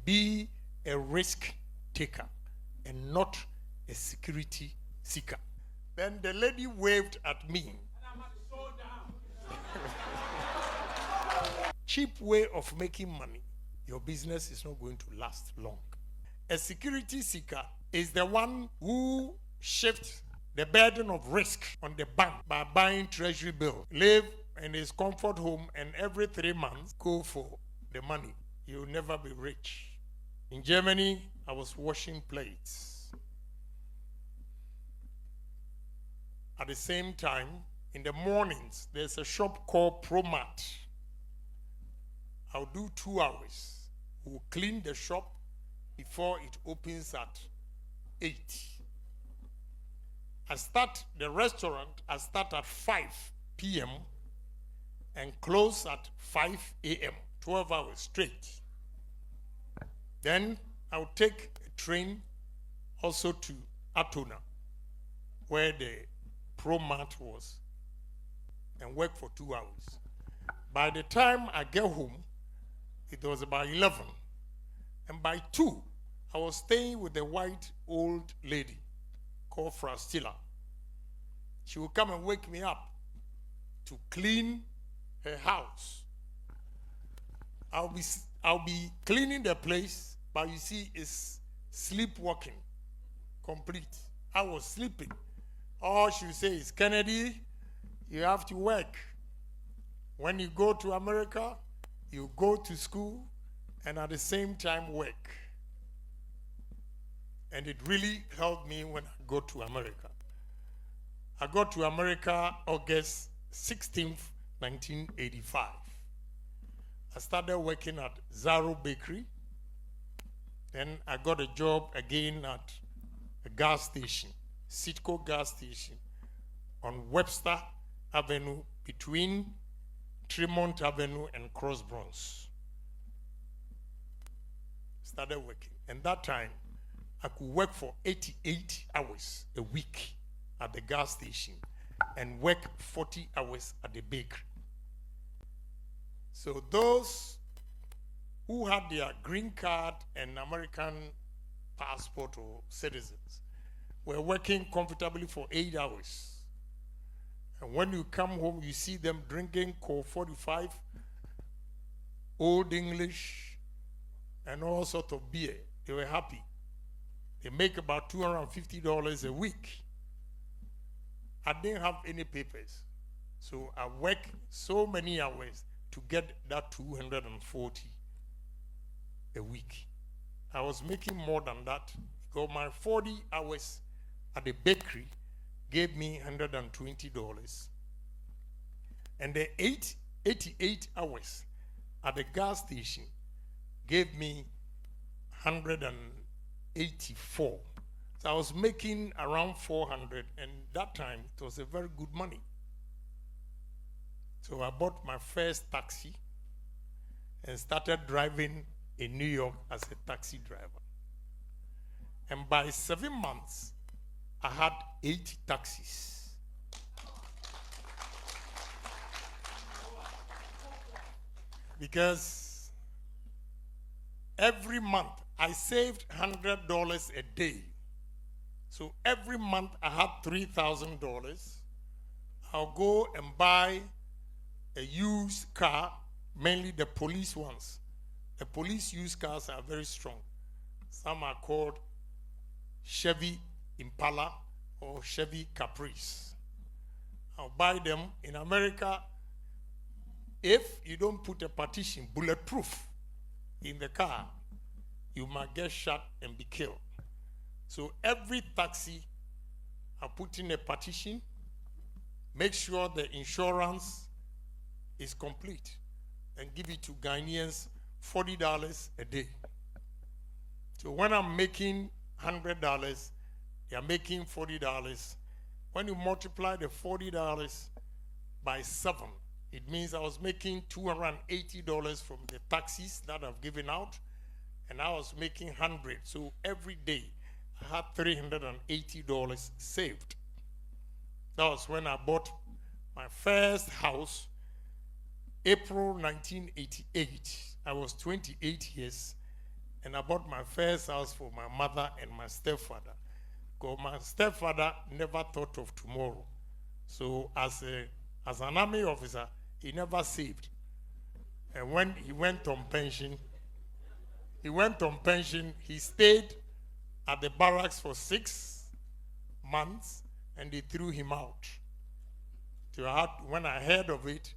Be a risk taker and not a security seeker. Then the lady waved at me. Cheap way of making money. Your business is not going to last long. A security seeker is the one who shifts the burden of risk on the bank by buying Treasury bills, live in his comfort home, and every 3 months go for the money. You'll never be rich. In Germany, I was washing plates. At the same time, in the mornings, there's a shop called Promat. I'll do 2 hours. We'll clean the shop before it opens at 8. I start the restaurant, I start at 5 p.m. and close at 5 a.m., 12 hours straight. Then I'll take a train also to Atona, where the Promat was, and work for 2 hours. By the time I get home, it was about 11. And by 2, I was staying with a white old lady called Frastilla. She would come and wake me up to clean her house. I'll be cleaning the place, but you see, it's sleepwalking, complete. I was sleeping. All she would say is, Kennedy, you have to work. When you go to America, you go to school and at the same time work. And it really helped me when I got to America. I got to America August 16th, 1985. I started working at Zaro Bakery. Then I got a job again at a gas station, Citgo gas station, on Webster Avenue between Tremont Avenue and Cross Bronx. Started working. And that time, I could work for 88 hours a week at the gas station and work 40 hours at the bakery. So those who had their green card and American passport or citizens were working comfortably for 8 hours. And when you come home, you see them drinking Coke 45, Old English, and all sorts of beer. They were happy. They make about $250 a week. I didn't have any papers. So I worked so many hours to get that 240 a week. I was making more than that because my 40 hours at the bakery gave me $120. And the 88 hours at the gas station gave me 184. So I was making around 400, and that time it was a very good money. So I bought my first taxi and started driving in New York as a taxi driver. And by 7 months, I had 8 taxis. Because every month I saved $100 a day. So every month I had $3,000. I'll go and buy a used car, mainly the police ones. The police used cars are very strong. Some are called Chevy Impala or Chevy Caprice. I'll buy them. In America, if you don't put a partition, bulletproof, in the car, you might get shot and be killed. So every taxi, I put in a partition, make sure the insurance is complete, and give it to Ghanaians $40 a day. So when I'm making $100, they are making $40. When you multiply the $40 by 7, it means I was making $280 from the taxis that I've given out, and I was making 100. So every day I had $380 saved. That was when I bought my first house, April 1988. I was 28 years, and I bought my first house for my mother and my stepfather. Because my stepfather never thought of tomorrow. So as an army officer, he never saved. And when he went on pension, he stayed at the barracks for 6 months, and they threw him out. So when I heard of it,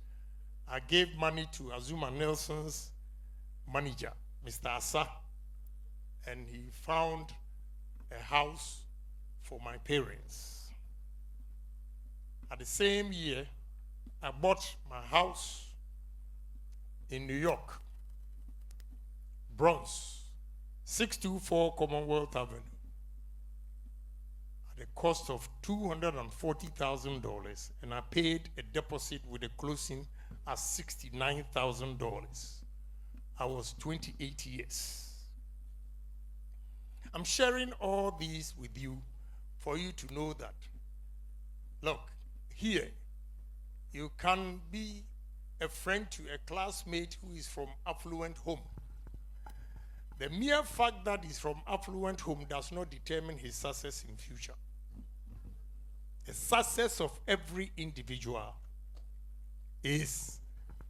I gave money to Azuma Nelson's manager, Mr. Asa, and he found a house for my parents. At the same year, I bought my house in New York, Bronx, 624 Commonwealth Avenue, at the cost of $240,000, and I paid a deposit with a closing at $69,000. I was 28 years. I'm sharing all these with you for you to know that, look, here, you can be a friend to a classmate who is from affluent home. The mere fact that he's from affluent home does not determine his success in future. The success of every individual is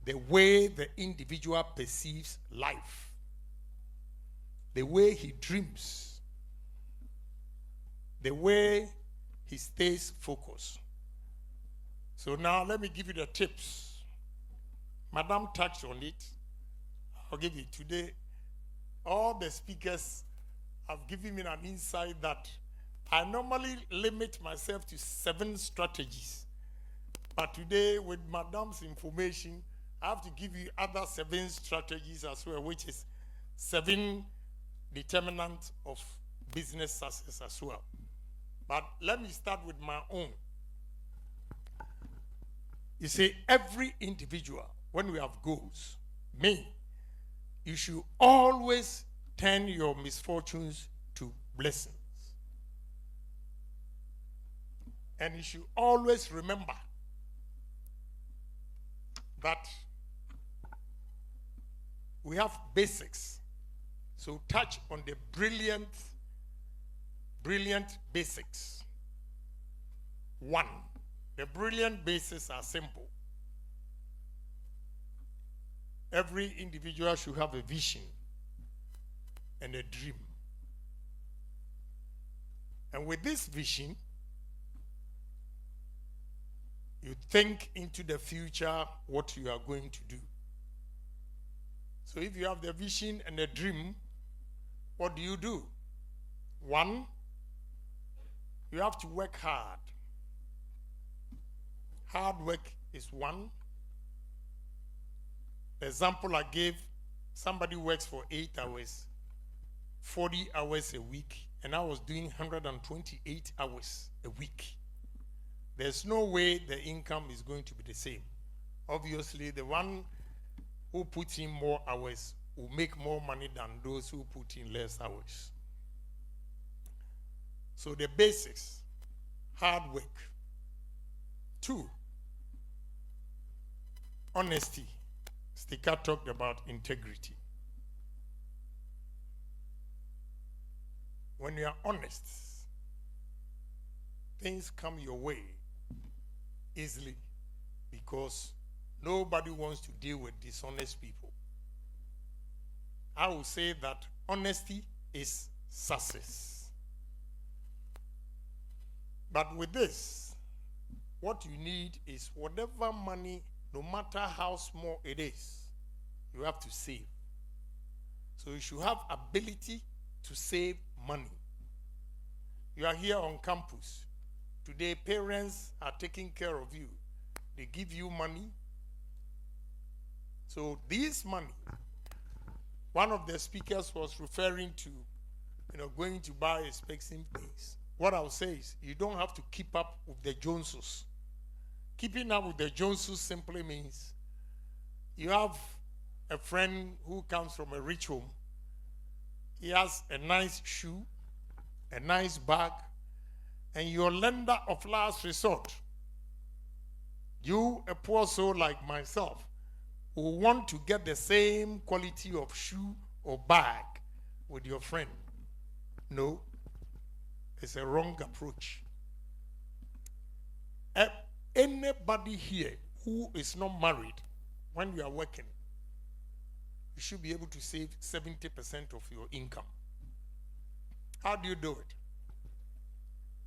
the way the individual perceives life, the way he dreams, the way he stays focused. So now let me give you the tips. Madam touched on it. I'll give you today. All the speakers have given me an insight that I normally limit myself to 7 strategies. But today, with Madam's information, I have to give you other 7 strategies as well, which is 7 determinants of business success as well. But let me start with my own. You see, every individual, when we have goals, you should always turn your misfortunes to blessings. And you should always remember that we have basics. So touch on the brilliant basics. 1, the brilliant basics are simple. Every individual should have a vision and a dream. And with this vision, you think into the future what you are going to do. So if you have the vision and the dream, what do? 1, you have to work hard. Hard work is 1. The example I gave, somebody works for 8 hours, 40 hours a week, and I was doing 128 hours a week. There's no way the income is going to be the same. Obviously, the one who puts in more hours will make more money than those who put in less hours. So the basics, hard work. 2, honesty. Stika talked about integrity. When you are honest, things come your way easily because nobody wants to deal with dishonest people. I will say that honesty is success. But with this, what you need is whatever money, no matter how small it is, you have to save. So you should have ability to save money. You are here on campus. Today, parents are taking care of you. They give you money. So this money, one of the speakers was referring to, going to buy expensive things. What I'll say is, you don't have to keep up with the Joneses. Keeping up with the Joneses simply means you have a friend who comes from a rich home. He has a nice shoe, a nice bag, and your lender of last resort You, a poor soul like myself, who want to get the same quality of shoe or bag with your friend. No, it's a wrong approach. Anybody here who is not married, when you are working, you should be able to save 70% of your income. How do you do it?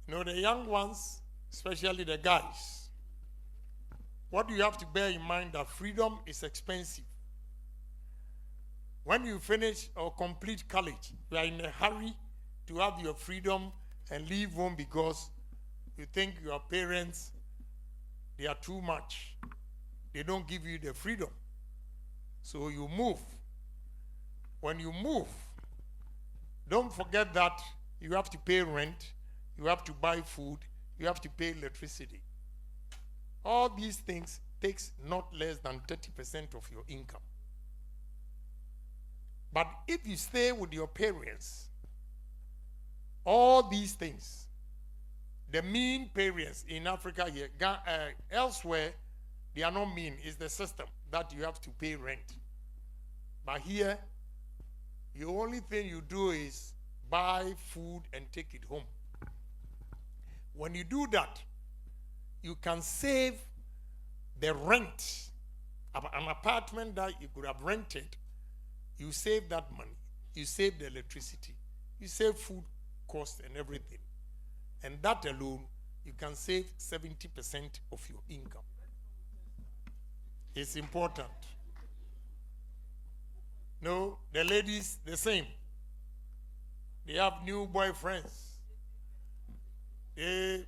You know, the young ones, especially the guys, what you have to bear in mind that freedom is expensive. When you finish or complete college, you are in a hurry to have your freedom and leave home because you think your parents, they are too much. They don't give you the freedom. So you move. When you move, don't forget that you have to pay rent, you have to buy food, you have to pay electricity. All these things takes not less than 30% of your income. But if you stay with your parents, all these things, the mean parents in Africa here, elsewhere, they are not mean. It's the system that you have to pay rent. But here, the only thing you do is buy food and take it home. When you do that, you can save the rent. An apartment that you could have rented, you save that money. You save the electricity. You save food costs and everything. And that alone, you can save 70% of your income. It's important. No, the ladies, the same. They have new boyfriends. The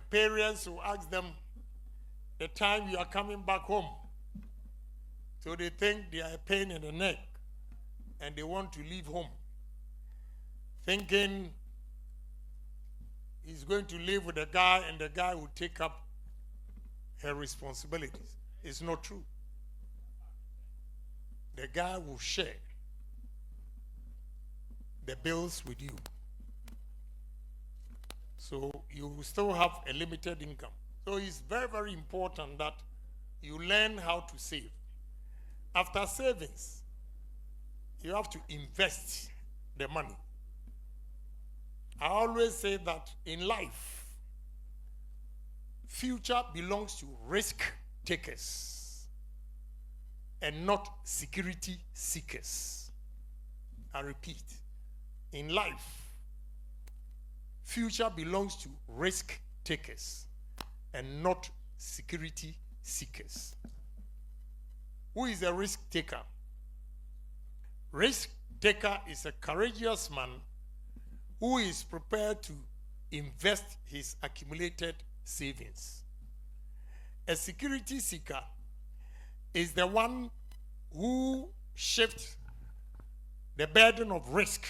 parents will ask them the time you are coming back home. So they think they are a pain in the neck and they want to leave home, thinking he's going to live with a guy and the guy will take up her responsibilities. It's not true. The guy will share the bills with you. So you will still have a limited income. So it's very, very important that you learn how to save. After savings, you have to invest the money. I always say that in life, future belongs to risk takers and not security seekers. I repeat, in life, future belongs to risk takers and not security seekers. Who is a risk taker? Risk taker is a courageous man who is prepared to invest his accumulated savings. A security seeker is the one who shifts the burden of risk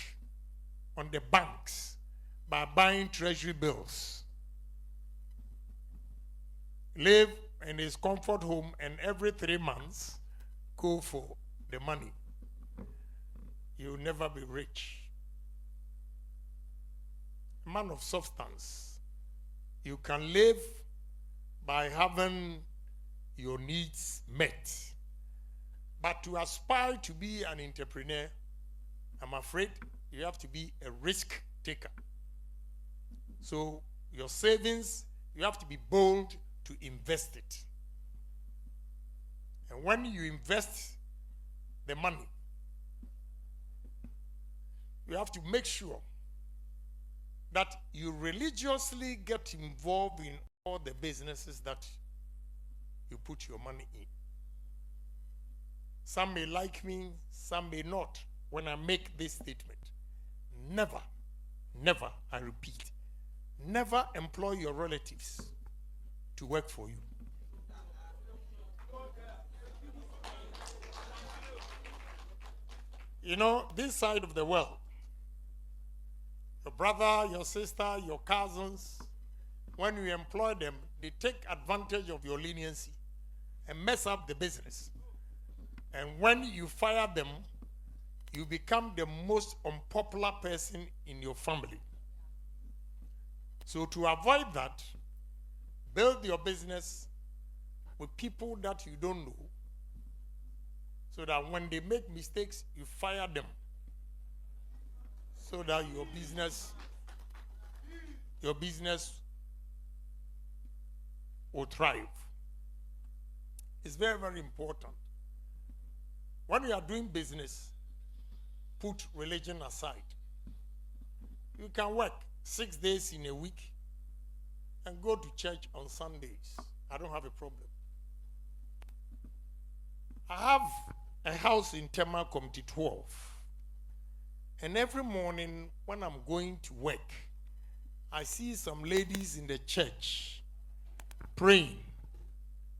on the banks by buying treasury bills. Live in his comfort home and every 3 months go for the money. You'll never be rich. A man of substance. You can live by having your needs met. But to aspire to be an entrepreneur, I'm afraid you have to be a risk taker. So your savings, you have to be bold to invest it. And when you invest the money, you have to make sure that you religiously get involved in all the businesses that you put your money in. Some may like me, some may not when I make this statement. Never, never, I repeat, never employ your relatives to work for you. You know, this side of the world, your brother, your sister, your cousins, when you employ them, they take advantage of your leniency and mess up the business. And when you fire them, you become the most unpopular person in your family. So to avoid that, build your business with people that you don't know, so that when they make mistakes, you fire them, so that your business will thrive. It's very, very important. When you are doing business, put religion aside. You can work 6 days in a week and go to church on Sundays. I don't have a problem. I have a house in Tema Committee 12. And every morning when I'm going to work, I see some ladies in the church praying,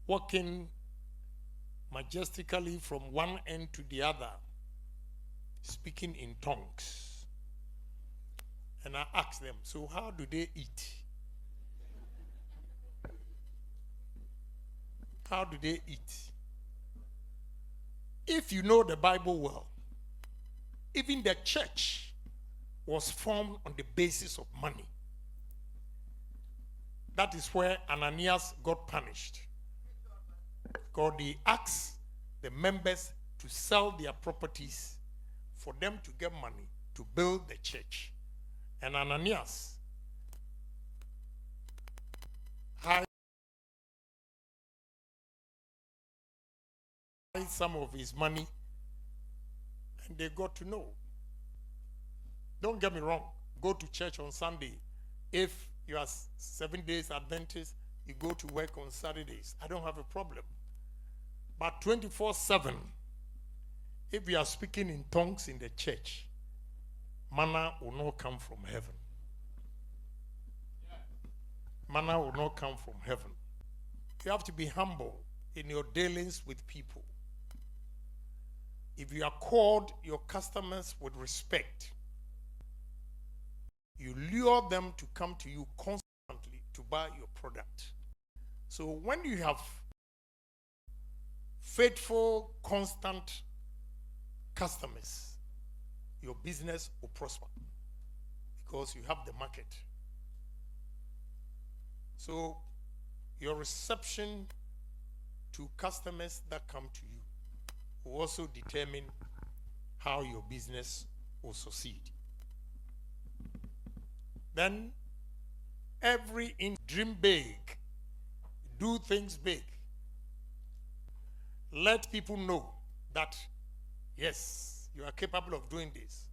walking majestically from one end to the other, speaking in tongues. And I ask them, so how do they eat? How do they eat? If you know the Bible well, even the church was formed on the basis of money. That is where Ananias got punished. Because they asked the members to sell their properties for them to get money to build the church. And Ananias hid some of his money, and they got to know. Don't get me wrong, go to church on Sunday. If you are 7 days Adventist, you go to work on Saturdays. I don't have a problem. But 24/7, if you are speaking in tongues in the church, manna will not come from heaven. Manna will not come from heaven. You have to be humble in your dealings with people. If you accord your customers with respect, you lure them to come to you constantly to buy your product. So when you have faithful, constant customers, your business will prosper because you have the market. So your reception to customers that come to you will also determine how your business will succeed. Then dream big, do things big. Let people know that yes, you are capable of doing this.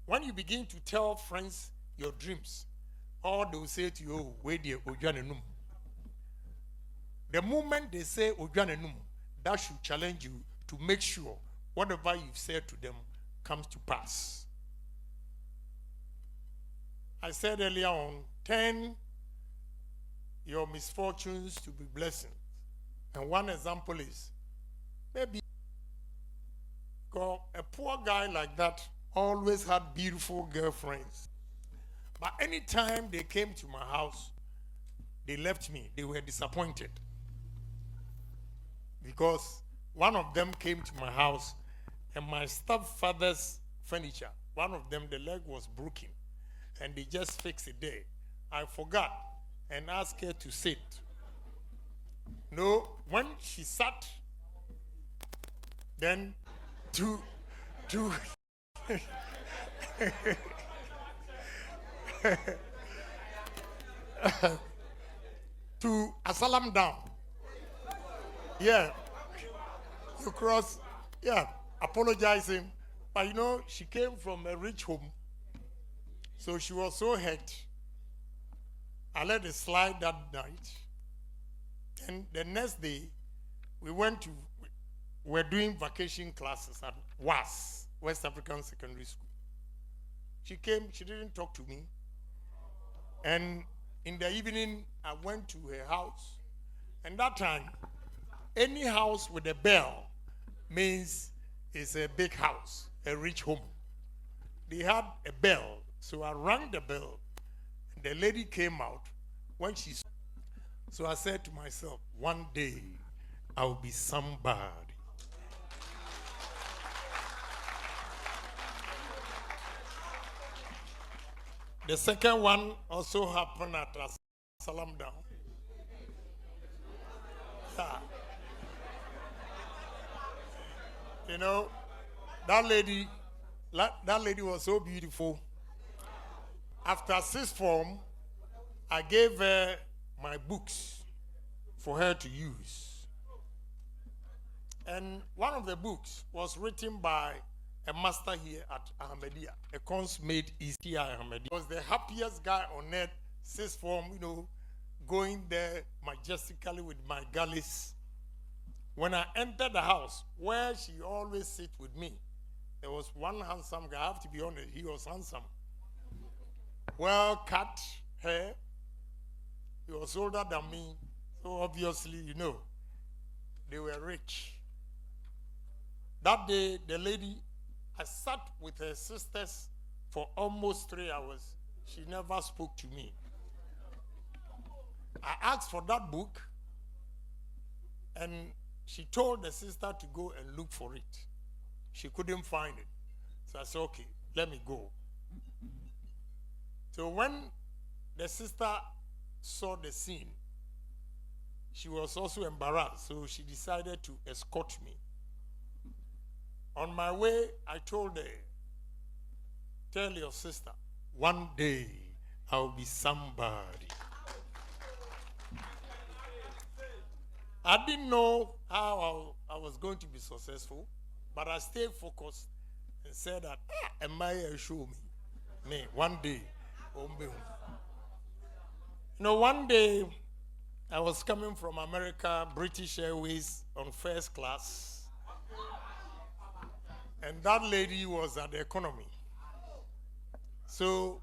When you begin to tell friends your dreams, all they will say to you, oh, wait there, Ojanenum. The moment they say Ojanenum, that should challenge you to make sure whatever you've said to them comes to pass. I said earlier on, turn your misfortunes to be blessings. And one example is, maybe a poor guy like that always had beautiful girlfriends. But anytime they came to my house, they left me. They were disappointed. Because one of them came to my house and my stepfather's furniture, one of them, the leg was broken. And they just fixed it there. I forgot and asked her to sit. No, when she sat, then to to Asalam down. Yeah. You cross, yeah, apologizing. But you know, she came from a rich home. So she was so hurt. I let it slide that night. And the next day, we're doing vacation classes at WAS, West African Secondary School. She came, she didn't talk to me. And in the evening, I went to her house. And that time, any house with a bell means it's a big house, a rich home. They had a bell, so I rang the bell, and the lady came out. When she saw, so I said to myself, one day I'll be somebody. The second one also happened at Salam Down. You know, that lady was so beautiful. After sixth form, I gave her my books for her to use. And one of the books was written by a master here at Ahmadiyya, a consummate East Ahmadiyya. He was the happiest guy on earth, sixth form, going there majestically with my galleys. When I entered the house, where she always sits with me, there was one handsome guy. I have to be honest, he was handsome. Well cut hair. He was older than me. So obviously, they were rich. That day, the lady, I sat with her sisters for almost 3 hours. She never spoke to me. I asked for that book, and she told the sister to go and look for it. She couldn't find it. So I said, okay, let me go. So when the sister saw the scene, she was also embarrassed. So she decided to escort me. On my way, I told her, tell your sister, one day I'll be somebody. I didn't know how I was going to be successful, but I stayed focused and said that, Amaya show me, one day. One day I was coming from America, British Airways on first class, and that lady was at the economy. So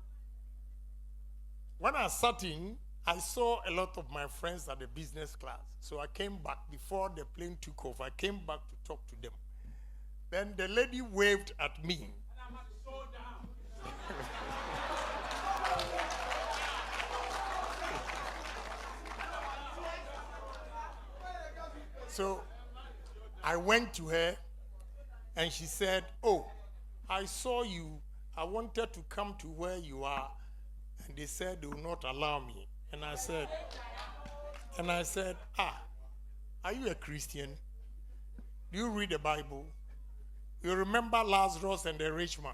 when I sat in, I saw a lot of my friends at the business class. So I came back before the plane took off. I came back to talk to them. Then the lady waved at me. So I went to her and she said, oh, I saw you. I wanted to come to where you are. And they said they will not allow me. And I said, are you a Christian? Do you read the Bible? You remember Lazarus and the rich man?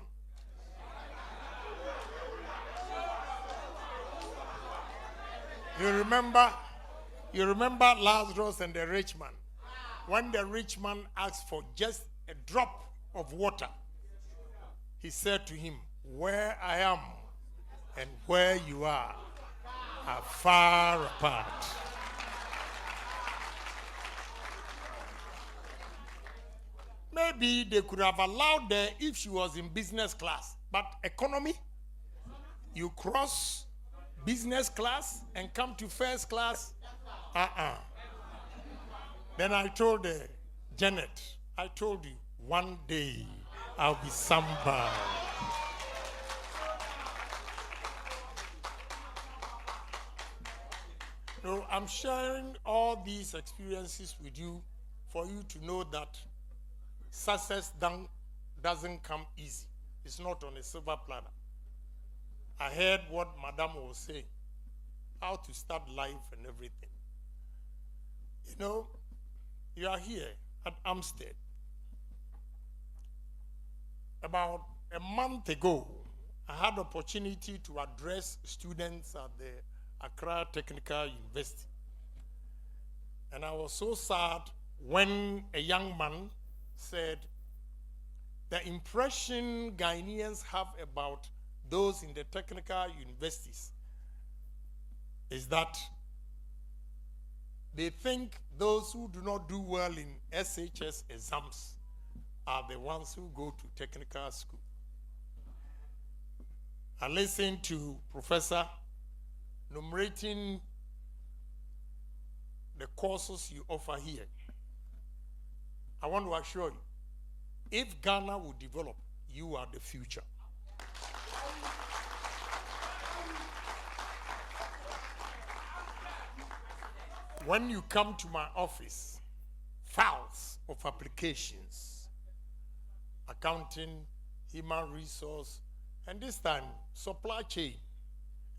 You remember Lazarus and the rich man? When the rich man asked for just a drop of water, he said to him, where I am and where you are far apart. Maybe they could have allowed her if she was in business class, but economy, you cross business class and come to first class, Then I told her, Janet, I told you, one day I'll be somebody. So I'm sharing all these experiences with you for you to know that success doesn't come easy. It's not on a silver platter. I heard what Madam was saying, how to start life and everything. You are here at Amstead. About a month ago, I had the opportunity to address students at the Accra Technical University. And I was so sad when a young man said, the impression Ghanaians have about those in the technical universities is that they think those who do not do well in SHS exams are the ones who go to technical school. I listened to Professor enumerating the courses you offer here. I want to assure you, if Ghana will develop, you are the future. When you come to my office, files of applications, accounting, human resource, and this time, supply chain,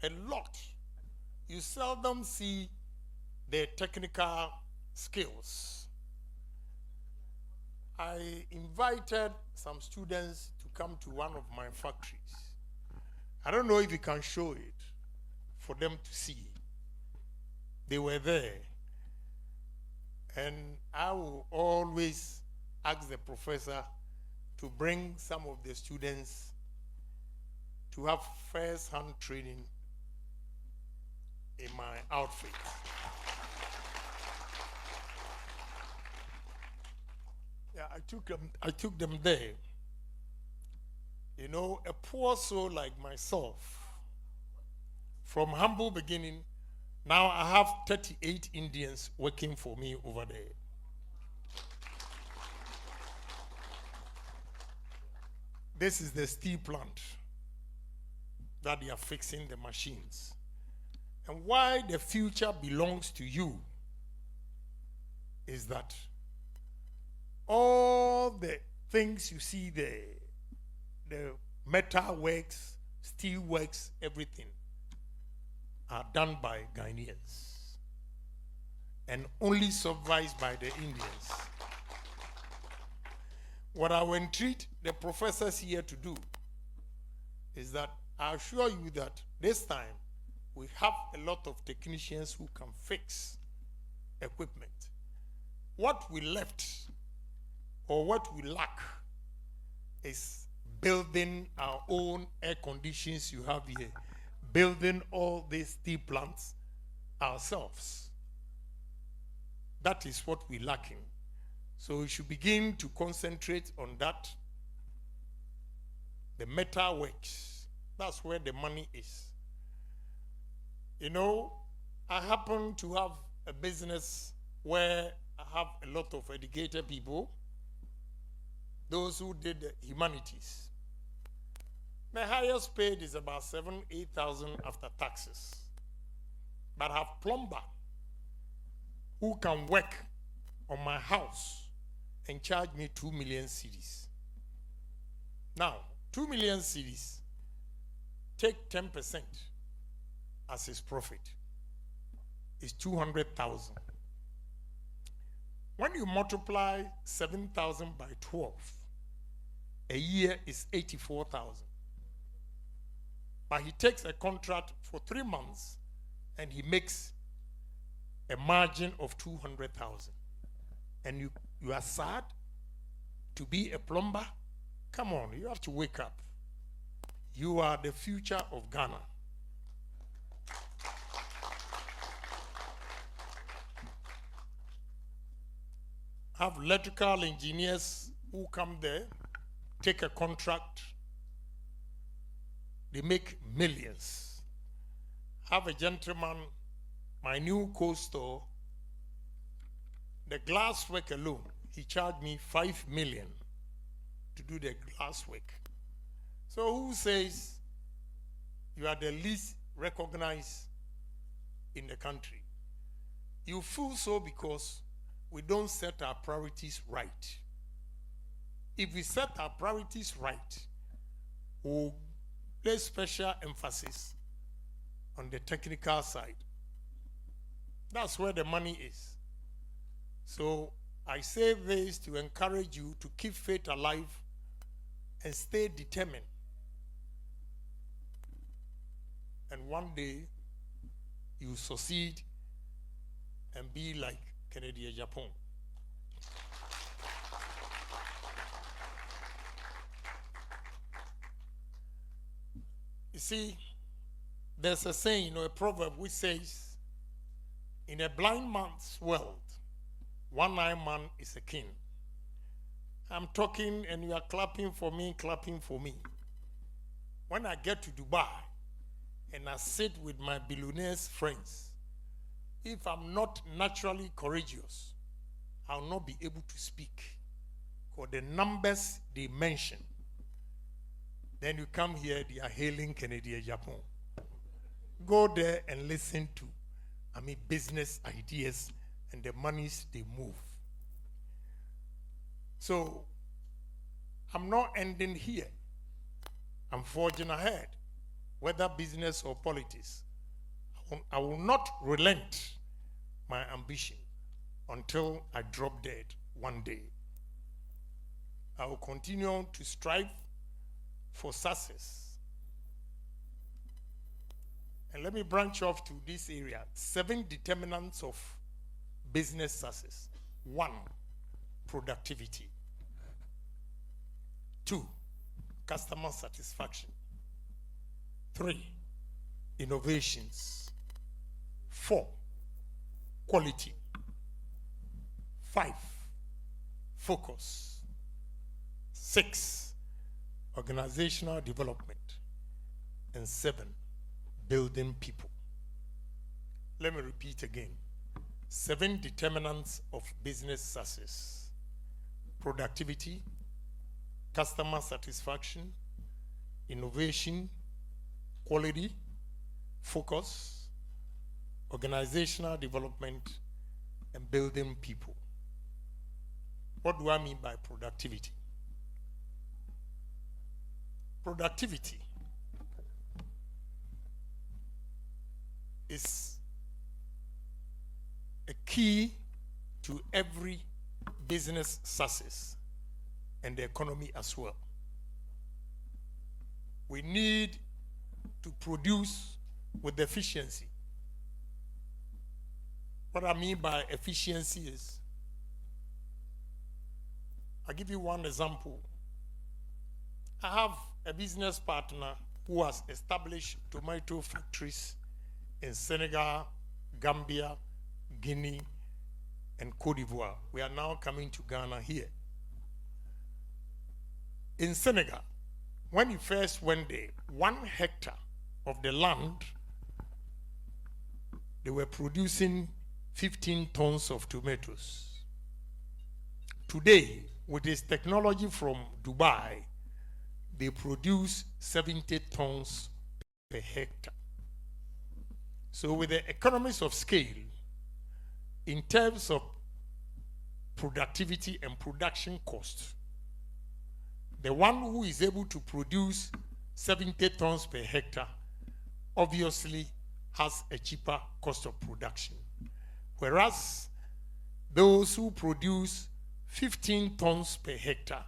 a lot. You seldom see the technical skills. I invited some students to come to one of my factories. I don't know if you can show it for them to see. They were there. And I will always ask the professor to bring some of the students to have first-hand training in my outfit. Yeah, I took them there. You know, a poor soul like myself, from humble beginning, now I have 38 Indians working for me over there. This is the steel plant that they are fixing the machines. And why the future belongs to you is that all the things you see there, the metal works, steel works, everything, are done by Ghanaians and only supervised by the Indians. What I will entreat the professors here to do is that I assure you that this time we have a lot of technicians who can fix equipment. What we left or what we lack is building our own air conditions you have here, building all these steel plants ourselves. That is what we're lacking. So we should begin to concentrate on that. The metal works. That's where the money is. You know, I happen to have a business where I have a lot of educated people, those who did the humanities. My highest paid is about 7,000-8,000 after taxes. But I have plumber who can work on my house and charge me 2 million cedis. Now, 2 million cedis, take 10% as his profit, is 200,000. When you multiply 7,000 by 12, a year is 84,000. But he takes a contract for 3 months and he makes a margin of 200,000. And you are sad to be a plumber? Come on, you have to wake up. You are the future of Ghana. Have electrical engineers who come there, take a contract, they make millions. Have a gentleman, my new co-store, the glass work alone, he charged me 5 million to do the glass work. So who says you are the least recognized in the country? You feel so because we don't set our priorities right. If we set our priorities right, we'll place special emphasis on the technical side. That's where the money is. So I say this to encourage you to keep faith alive and stay determined. And one day you succeed and be like Kennedy Agyapong. You see, there's a saying, a proverb which says, in a blind man's world, one-eyed man is a king. I'm talking and you are clapping for me, clapping for me. When I get to Dubai and I sit with my billionaires friends, if I'm not naturally courageous, I'll not be able to speak. For the numbers they mention, then you come here, they are hailing Kennedy Agyapong. Go there and listen to, business ideas and the monies they move. So, I'm not ending here. I'm forging ahead, whether business or politics. I will not relent my ambition until I drop dead one day. I will continue to strive for success. And let me branch off to this area. 7 determinants of business success. 1, productivity. 2, customer satisfaction. 3, innovations. 4, quality. 5, focus. 6, organizational development. And 7, building people. Let me repeat again. 7 determinants of business success: productivity, customer satisfaction, innovation, quality, focus, organizational development, and building people. What do I mean by productivity? Productivity is a key to every business success and the economy as well. We need to produce with efficiency. What I mean by efficiency is, I'll give you one example. I have a business partner who has established tomato factories in Senegal, Gambia, Guinea, and Cote d'Ivoire. We are now coming to Ghana here. In Senegal, when he first went there, 1 hectare of the land, they were producing 15 tons of tomatoes. Today, with this technology from Dubai, they produce 70 tons per hectare. So with the economies of scale, in terms of productivity and production cost, the one who is able to produce 70 tons per hectare obviously has a cheaper cost of production. Whereas those who produce 15 tons per hectare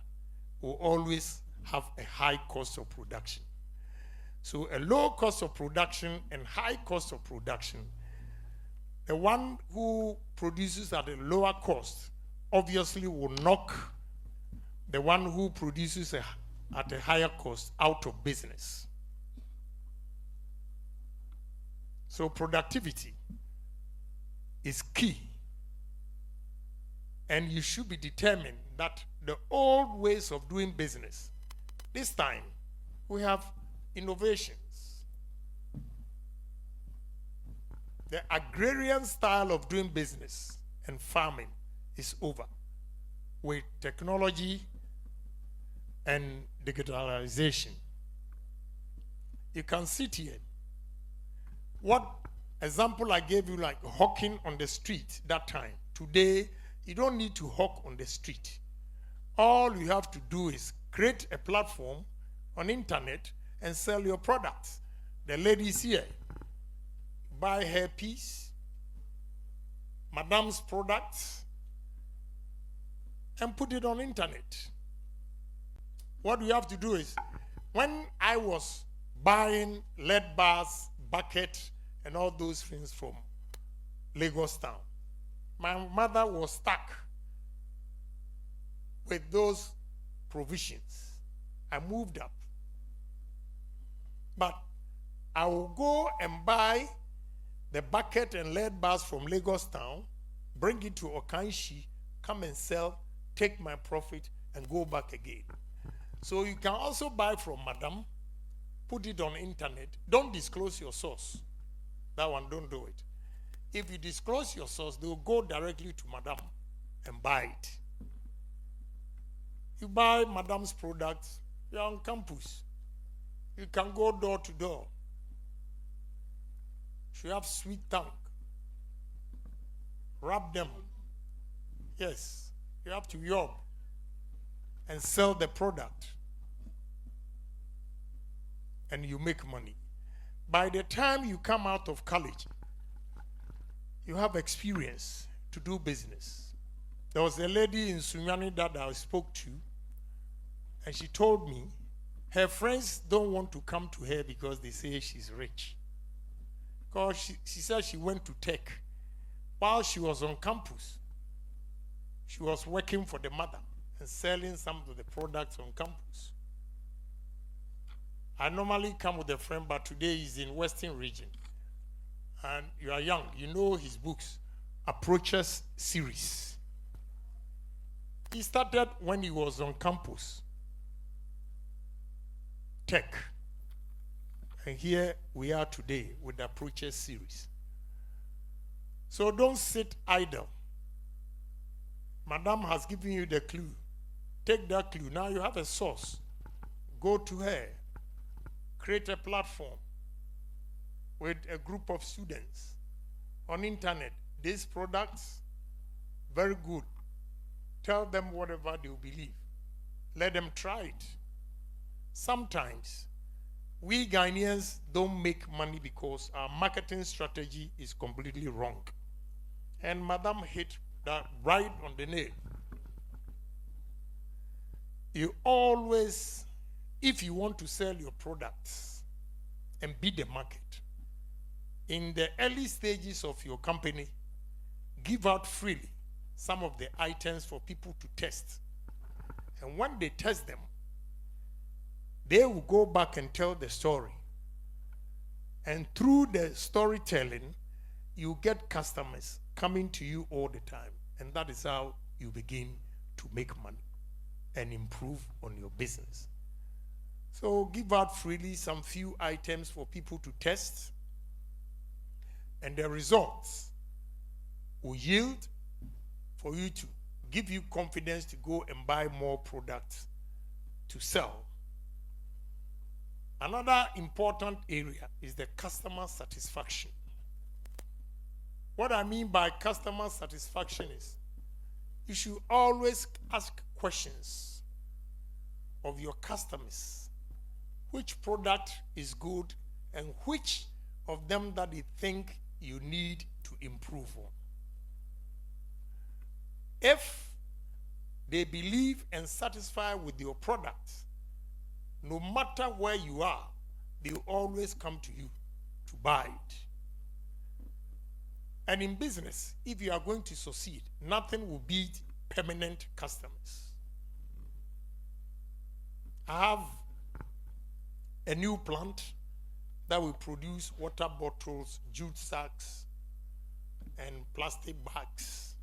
will always have a high cost of production. So a low cost of production and high cost of production, the one who produces at a lower cost obviously will knock the one who produces at a higher cost out of business. So productivity is key. And you should be determined that the old ways of doing business, this time we have innovations. The agrarian style of doing business and farming is over with technology and digitalization. You can sit here. What example I gave you, like hawking on the street that time. Today, you don't need to hawk on the street. All you have to do is create a platform on internet and sell your products. The ladies here buy hair piece, Madame's products, and put it on internet. What we have to do is, when I was buying lead bars, bucket, and all those things from Lagos town, my mother was stuck with those provisions. I moved up. But I will go and buy the bucket and lead bars from Lagos town, bring it to Okanshi, come and sell, take my profit, and go back again. So you can also buy from Madam, put it on internet. Don't disclose your source. That one, don't do it. If you disclose your source, they will go directly to Madam and buy it. You buy Madam's products, you're on campus. You can go door to door. She have sweet tongue. Rub them. Yes, you have to yob and sell the product. And you make money. By the time you come out of college, you have experience to do business. There was a lady in Sunyani that I spoke to. And she told me her friends don't want to come to her because they say she's rich. Because she said she went to tech. While she was on campus, she was working for the mother and selling some of the products on campus. I normally come with a friend, but today he's in Western region. And you are young, you know his books, Approaches series. He started when he was on campus, tech. And here we are today with the Approaches series. So don't sit idle. Madam has given you the clue. Take that clue. Now you have a source. Go to her. Create a platform with a group of students on internet. These products, very good. Tell them whatever they believe. Let them try it. Sometimes we Ghanaians don't make money because our marketing strategy is completely wrong. And Madam hit that right on the nail. You always, if you want to sell your products and beat the market, in the early stages of your company, give out freely some of the items for people to test. And when they test them, they will go back and tell the story. And through the storytelling, you get customers coming to you all the time. And that is how you begin to make money and improve on your business. So give out freely some few items for people to test. And the results will yield for you to give you confidence to go and buy more products to sell. Another important area is the customer satisfaction. What I mean by customer satisfaction is you should always ask questions of your customers. Which product is good and which of them that they think you need to improve on. If they believe and satisfy with your product, no matter where you are, they will always come to you to buy it. And in business, if you are going to succeed, nothing will beat permanent customers. I have a new plant that will produce water bottles, jute sacks, and plastic bags.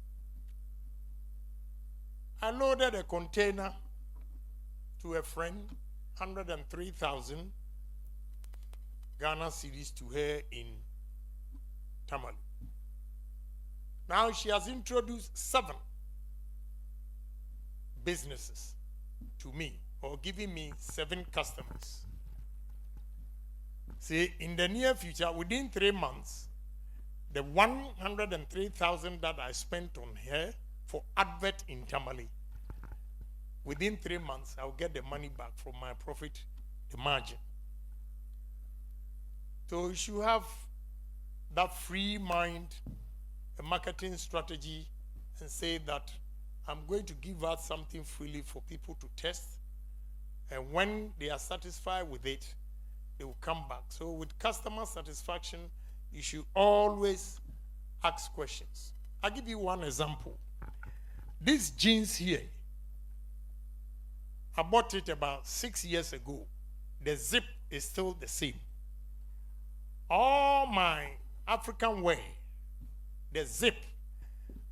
I loaded a container to a friend, 103,000 Ghana cedis to her in Tamale. Now she has introduced 7 businesses to me, or giving me 7 customers. See, in the near future, within 3 months, the 103,000 that I spent on her for advert in Tamale, within 3 months, I'll get the money back from my profit, the margin. So you should have that free mind, a marketing strategy, and say that I'm going to give out something freely for people to test, and when they are satisfied with it, they will come back. So with customer satisfaction, you should always ask questions. I'll give you one example. These jeans here, I bought it about 6 years ago. The zip is still the same. All my African wear, the zip,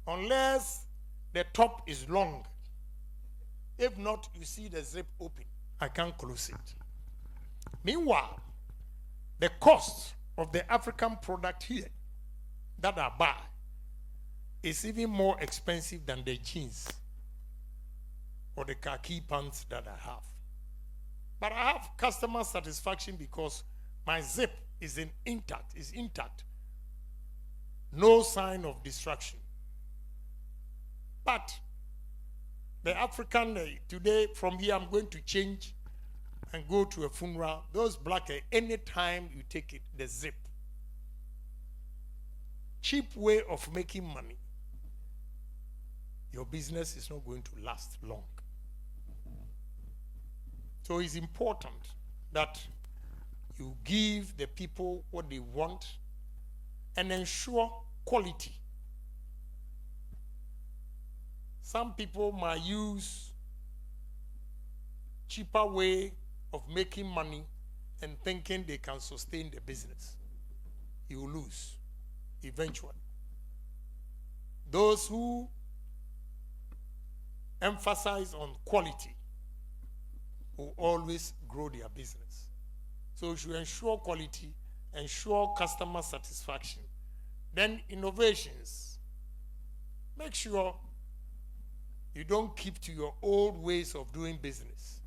unless the top is long, if not, you see the zip open, I can't close it. Meanwhile, the cost of the African product here that I buy is even more expensive than the jeans or the khaki pants that I have. But I have customer satisfaction because my zip is intact. No sign of destruction. But the African, today from here I'm going to change and go to a funeral. Those black, anytime you take it, the zip. Cheap way of making money. Your business is not going to last long. So it's important that you give the people what they want and ensure quality. Some people might use cheaper way of making money and thinking they can sustain the business. You lose eventually. Those who emphasize on quality will always grow their business. So you should ensure quality, ensure customer satisfaction. Then innovations. Make sure you don't keep to your old ways of doing business.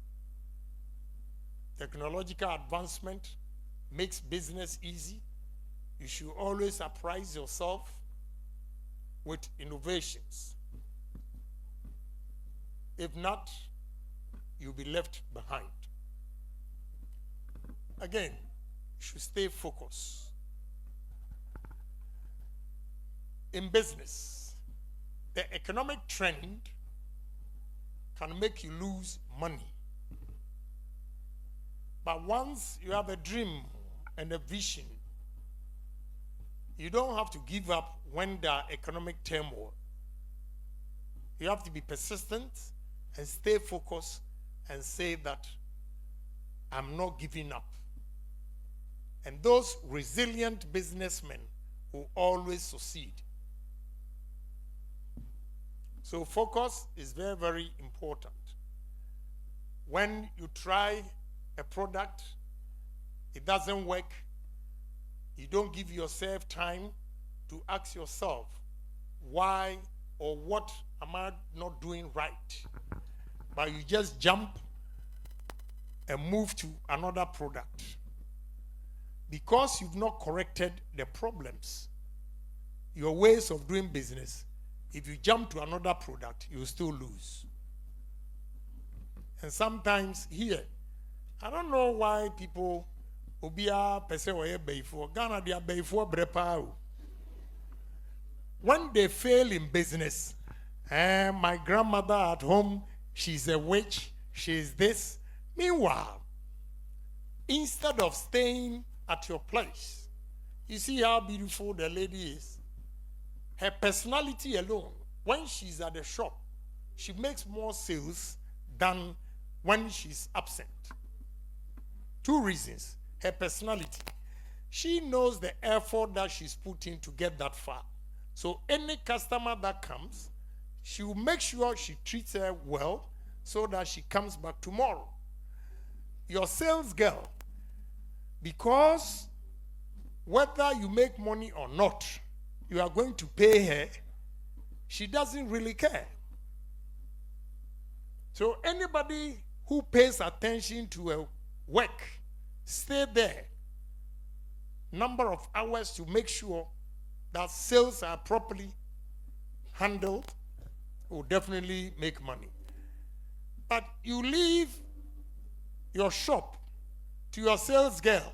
Technological advancement makes business easy. You should always surprise yourself with innovations. If not, you'll be left behind. Again, you should stay focused. In business, the economic trend can make you lose money. But once you have a dream and a vision, you don't have to give up when there are economic turmoil. You have to be persistent and stay focused and say that I'm not giving up. And those resilient businessmen will always succeed. So focus is very, very important. When you try a product, it doesn't work, you don't give yourself time to ask yourself, why or what am I not doing right? But you just jump and move to another product. Because you've not corrected the problems, your ways of doing business, if you jump to another product, you'll still lose. And sometimes here, I don't know why people Obia pese oye beifo Ghana dia beifo brepa. When they fail in business, my grandmother at home, she's a witch, she's this. Meanwhile, instead of staying at your place, you see how beautiful the lady is. Her personality alone, when she's at the shop, she makes more sales than when she's absent. Two reasons. Her personality. She knows the effort that she's putting to get that far. So any customer that comes, she will make sure she treats her well so that she comes back tomorrow. Your sales girl, because whether you make money or not, you are going to pay her, she doesn't really care. So anybody who pays attention to her work, stay there, number of hours to make sure that sales are properly handled, will definitely make money. But you leave your shop to your sales girl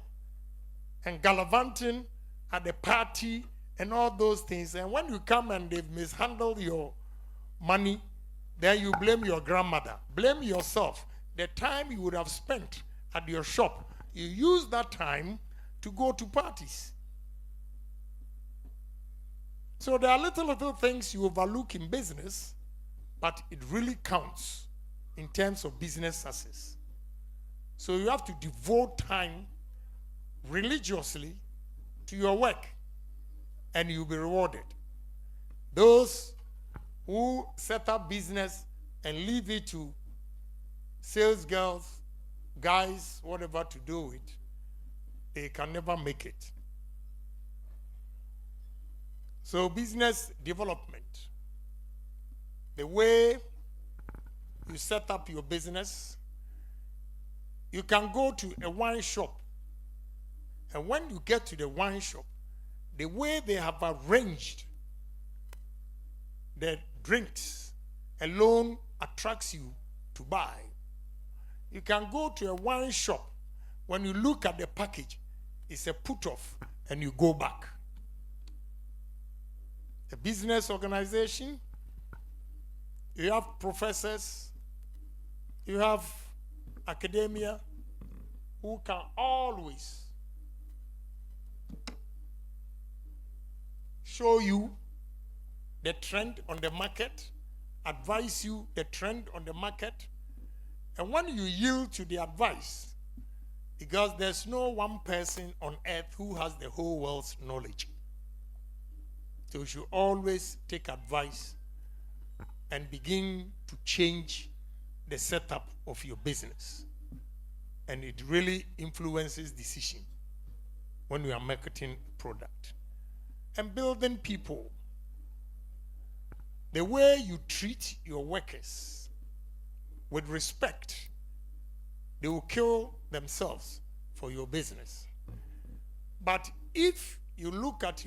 and gallivanting at the party and all those things, and when you come and they've mishandled your money, then you blame your grandmother, blame yourself. The time you would have spent at your shop, you use that time to go to parties. So there are little things you overlook in business, but it really counts in terms of business success. So you have to devote time religiously to your work, and you'll be rewarded. Those who set up business and leave it to sales girls, guys, whatever to do it, they can never make it. So business development, the way you set up your business, you can go to a wine shop, and when you get to the wine shop, the way they have arranged the drinks alone attracts you to buy. You can go to a wine shop, when you look at the package, it's a put off, and you go back. A business organization, you have professors, you have academia who can always show you the trend on the market, advise you the trend on the market, and when you yield to the advice, because there's no one person on earth who has the whole world's knowledge. So you should always take advice and begin to change the setup of your business. And it really influences decision when you are marketing a product. And building people. The way you treat your workers with respect, they will kill themselves for your business. But if you look at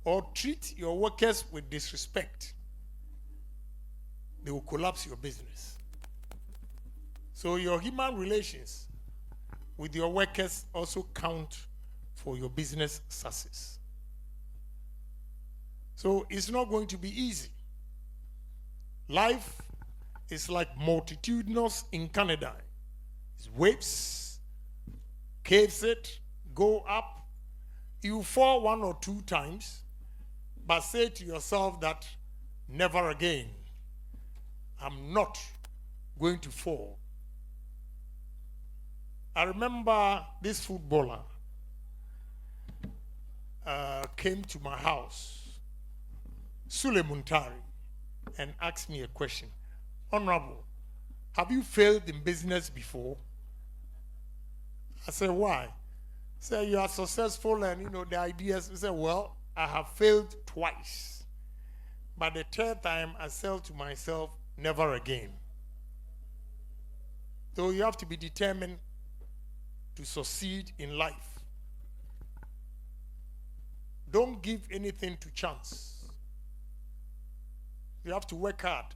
or treat your workers with disrespect, they will collapse your business. So your human relations with your workers also count for your business success. So it's not going to be easy. Life is like multitudinous in Canada. It's waves, caves it, go up. You fall 1 or 2 times, but say to yourself that never again. I'm not going to fall. I remember this footballer came to my house, Sule Muntari, and asked me a question. Honorable, have you failed in business before? I said, why? He said, you are successful and the ideas. He said, well, I have failed twice. But the third time I said to myself, never again. So you have to be determined to succeed in life. Don't give anything to chance. You have to work hard.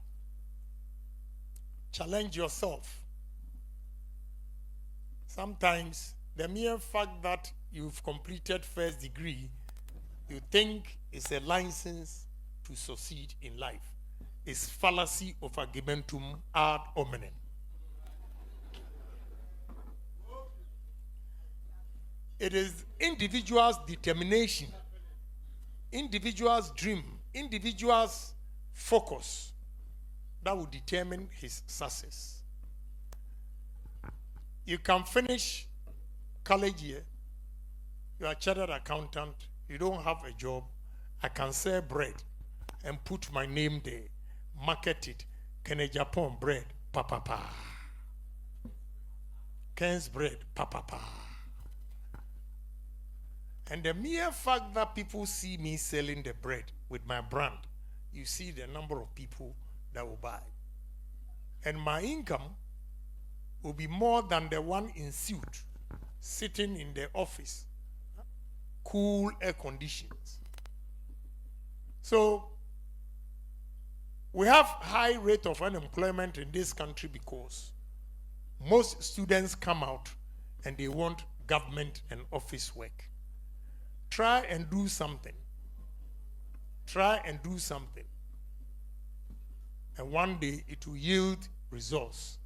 Challenge yourself. Sometimes the mere fact that you've completed first degree, you think it's a license to succeed in life. It's fallacy of argumentum ad hominem. It is individuals' determination, individuals' dream, individuals' focus that will determine his success. You can finish college year, you are a chartered accountant, you don't have a job, I can sell bread and put my name there, market it, Kennedy Ohene bread, pa. Ken's bread, pa. And the mere fact that people see me selling the bread with my brand, you see the number of people that will buy. And my income will be more than the one in suit, sitting in the office, cool air conditions. So we have high rate of unemployment in this country because most students come out and they want government and office work. Try and do something. Try and do something. And one day it will yield results.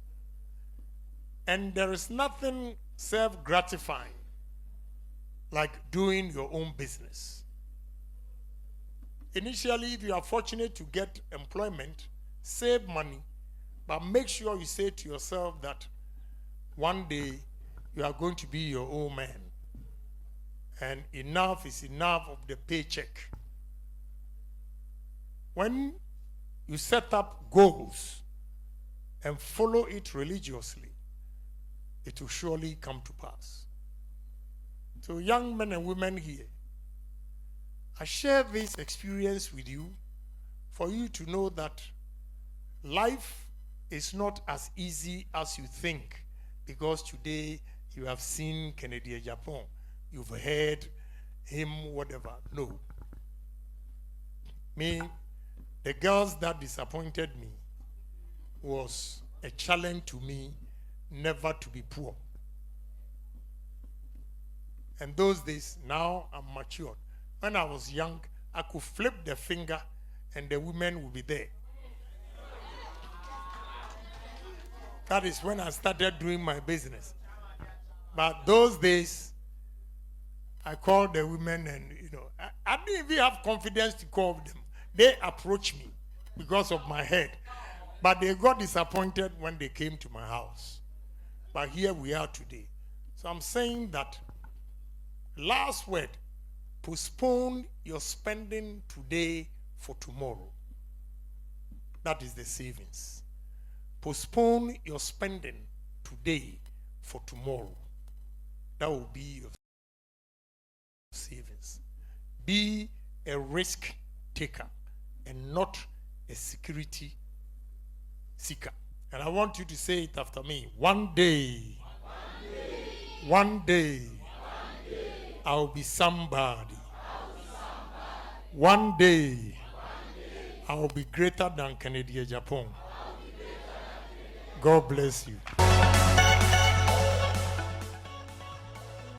And there is nothing self-gratifying like doing your own business. Initially, if you are fortunate to get employment, save money, but make sure you say to yourself that one day you are going to be your own man. And enough is enough of the paycheck. When you set up goals and follow it religiously, it will surely come to pass. So young men and women here, I share this experience with you for you to know that life is not as easy as you think, because today you have seen Kennedy Agyapong, you've heard him, whatever. No. Me, the girls that disappointed me was a challenge to me never to be poor. And those days, now I'm matured. When I was young, I could flip the finger and the women would be there. That is when I started doing my business. But those days, I called the women and, I didn't even have confidence to call them. They approached me because of my head. But they got disappointed when they came to my house. But here we are today. So I'm saying that, last word, postpone your spending today for tomorrow. That is the savings. Postpone your spending today for tomorrow. That will be your savings. Be a risk taker and not a security seeker. And I want you to say it after me. One day, I'll be somebody. One day, I'll be greater than Kennedy Agyapong. God bless you.